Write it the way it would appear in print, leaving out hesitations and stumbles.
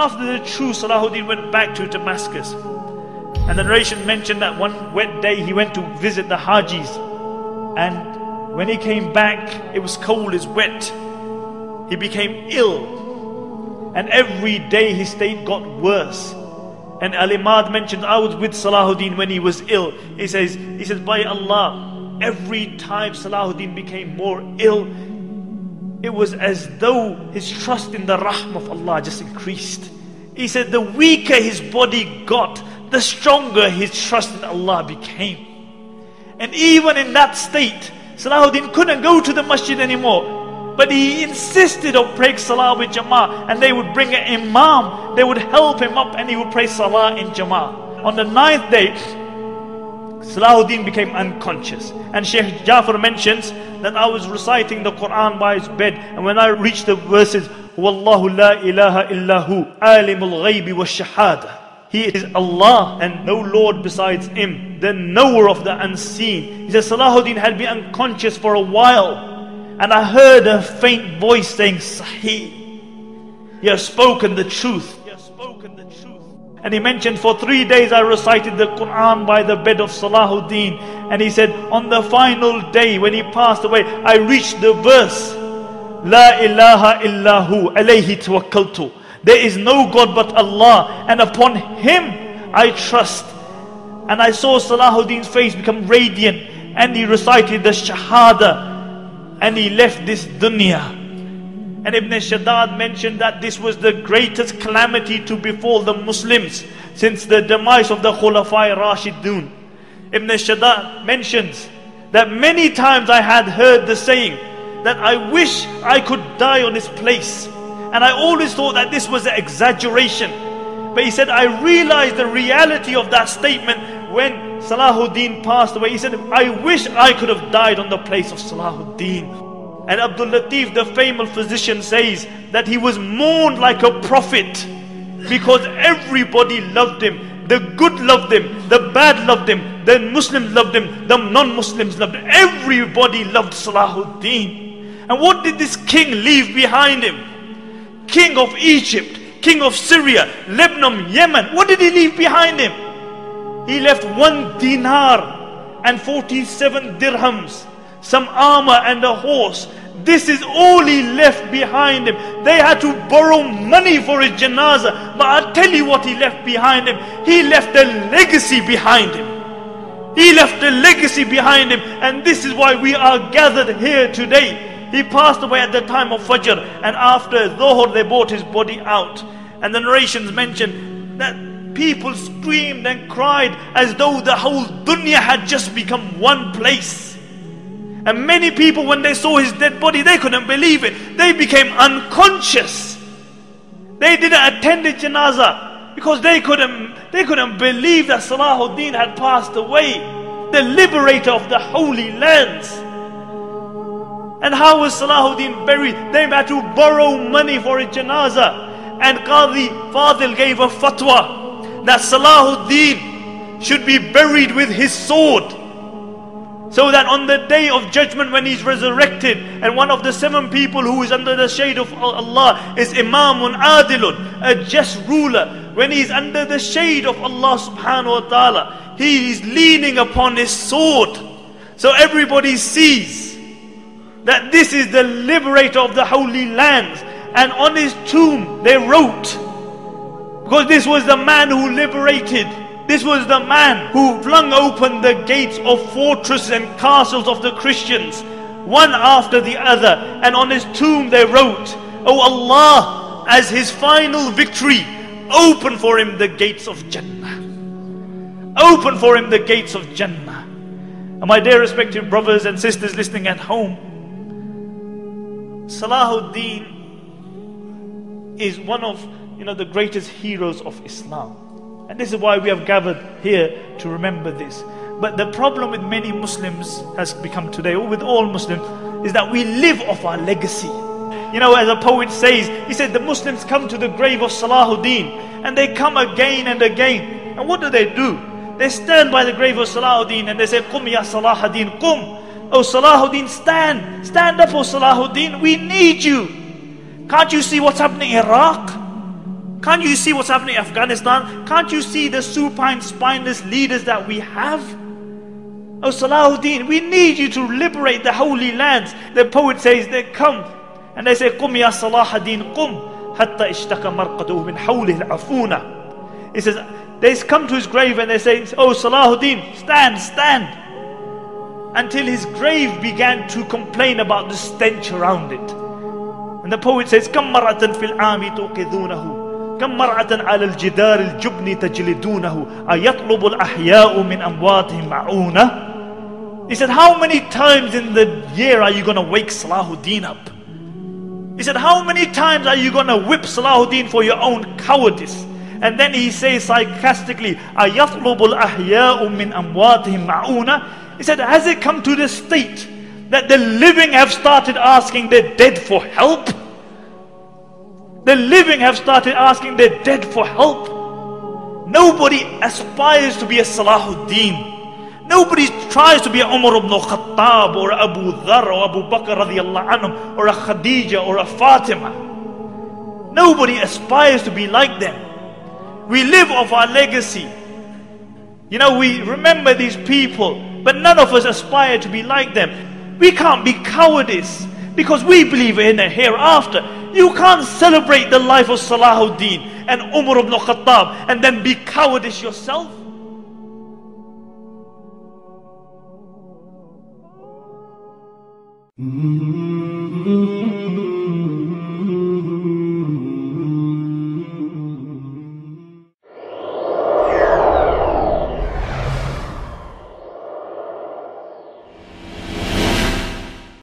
after the true Salahuddin went back to Damascus. And the narration mentioned that one wet day he went to visit the Hajis. And when he came back, it was cold, it's wet. He became ill. And every day his state got worse. And Al-Imad mentioned, I was with Salahuddin when he was ill. He says, by Allah, every time Salahuddin became more ill, it was as though his trust in the Rahm of Allah just increased. He said, the weaker his body got, the stronger his trust in Allah became. And even in that state, Salahuddin couldn't go to the masjid anymore. But he insisted on praying Salah with Jama'ah. And they would bring an Imam, they would help him up, and he would pray Salah in Jama'ah. On the 9th day, Salahuddin became unconscious. And Shaykh Jafar mentions that I was reciting the Quran by his bed, and when I reached the verses, Wallahu la ilaha illahu, alimul ghaybi wa shahada. He is Allah and no Lord besides Him, the knower of the unseen. He says Salahuddin had been unconscious for a while. And I heard a faint voice saying, Sahih, you have spoken the truth. And he mentioned, for 3 days I recited the Quran by the bed of Salahuddin. And he said, on the final day when he passed away, I reached the verse, La ilaha illahu alayhi tawakkaltu. There is no God but Allah, and upon Him I trust. And I saw Salahuddin's face become radiant, and he recited the Shahada, and he left this dunya. And Ibn Shaddad mentioned that this was the greatest calamity to befall the Muslims since the demise of the Khulafai Rashidun. Ibn Shaddad mentions that many times I had heard the saying that I wish I could die on this place. And I always thought that this was an exaggeration. But he said, I realized the reality of that statement when Salahuddin passed away. He said, I wish I could have died on the place of Salahuddin. And Abdul Latif, the famous physician, says that he was mourned like a prophet because everybody loved him. The good loved him, the bad loved him, the Muslims loved him, the non-Muslims loved him. Everybody loved Salahuddin. And what did this king leave behind him? King of Egypt, king of Syria, Lebanon, Yemen. What did he leave behind him? He left 1 dinar and 47 dirhams, some armor and a horse. This is all he left behind him. They had to borrow money for his janazah. But I'll tell you what he left behind him. He left a legacy behind him. He left a legacy behind him. And this is why we are gathered here today. He passed away at the time of Fajr, and after Dhuhr they brought his body out. And the narrations mention that people screamed and cried as though the whole dunya had just become one place. And many people, when they saw his dead body, they couldn't believe it. They became unconscious. They didn't attend the janazah because they couldn't believe that Salahuddin had passed away, the liberator of the holy lands. And how was Salahuddin buried? They had to borrow money for a janazah. And Qadi Fadil gave a fatwa that Salahuddin should be buried with his sword, so that on the day of judgment when he's resurrected, and one of the 7 people who is under the shade of Allah is Imamun Adilun, a just ruler. When he's under the shade of Allah subhanahu wa ta'ala, he is leaning upon his sword. So everybody sees that this is the liberator of the holy lands. And on his tomb they wrote, because this was the man who liberated, this was the man who flung open the gates of fortresses and castles of the Christians, one after the other. And on his tomb they wrote, Oh Allah, as his final victory, open for him the gates of Jannah. Open for him the gates of Jannah. And my dear respected brothers and sisters listening at home, Salahuddin is one of the greatest heroes of Islam. And this is why we have gathered here to remember this. But the problem with many Muslims has become today, or with all Muslims, is that we live off our legacy. As a poet says, he said the Muslims come to the grave of Salahuddin, and they come again and again. And what do? They stand by the grave of Salahuddin and they say, Qum ya Salahuddin, Qum. Oh Salahuddin, stand. Stand up, oh Salahuddin. We need you. Can't you see what's happening in Iraq? Can't you see what's happening in Afghanistan? Can't you see the supine, spineless leaders that we have? Oh Salahuddin, we need you to liberate the holy lands. The poet says they come and they say, قُمْ يَا صَلَاحَ الدِّينِ قُمْ حَتَّى اشْتَكَ مَرْقَدُهُ مِنْ حَوْلِهِ الْعَفُونَ. He says, they come to his grave and they say, oh Salahuddin, stand, stand. Until his grave began to complain about the stench around it. And the poet says, كَمْ مَرَّةً فِي الْعَامِ تُوقِذُونَهُ كَمْ مَرَّةً عَلَى الْجِدَارِ الْجُبْنِ تَجْلِدُونَهُ أَيَطْلُبُ الْأَحْيَاءُ مِنْ أَمْوَاتِهِمْ مَعُونَةً. He said, how many times in the year are you going to wake Salahuddin up? He said, how many times are you going to whip Salahuddin for your own cowardice? And then he says sarcastically, أَيَطْلُبُ الْأَحْيَاءُ مِنْ أَمْوَاتِهِمْ مَعُونَةً. He said, has it come to the state that the living have started asking the dead for help? The living have started asking the dead for help. Nobody aspires to be a Salahuddin. Nobody tries to be a Umar ibn Khattab or Abu Dhar or Abu Bakr radiallahu anhum or a Khadija or a Fatima. Nobody aspires to be like them. We live off our legacy. You know, we remember these people, but none of us aspire to be like them. We can't be cowardice because we believe in a hereafter. You can't celebrate the life of Salahuddin and Umar ibn Khattab and then be cowardice yourself. Mm-hmm.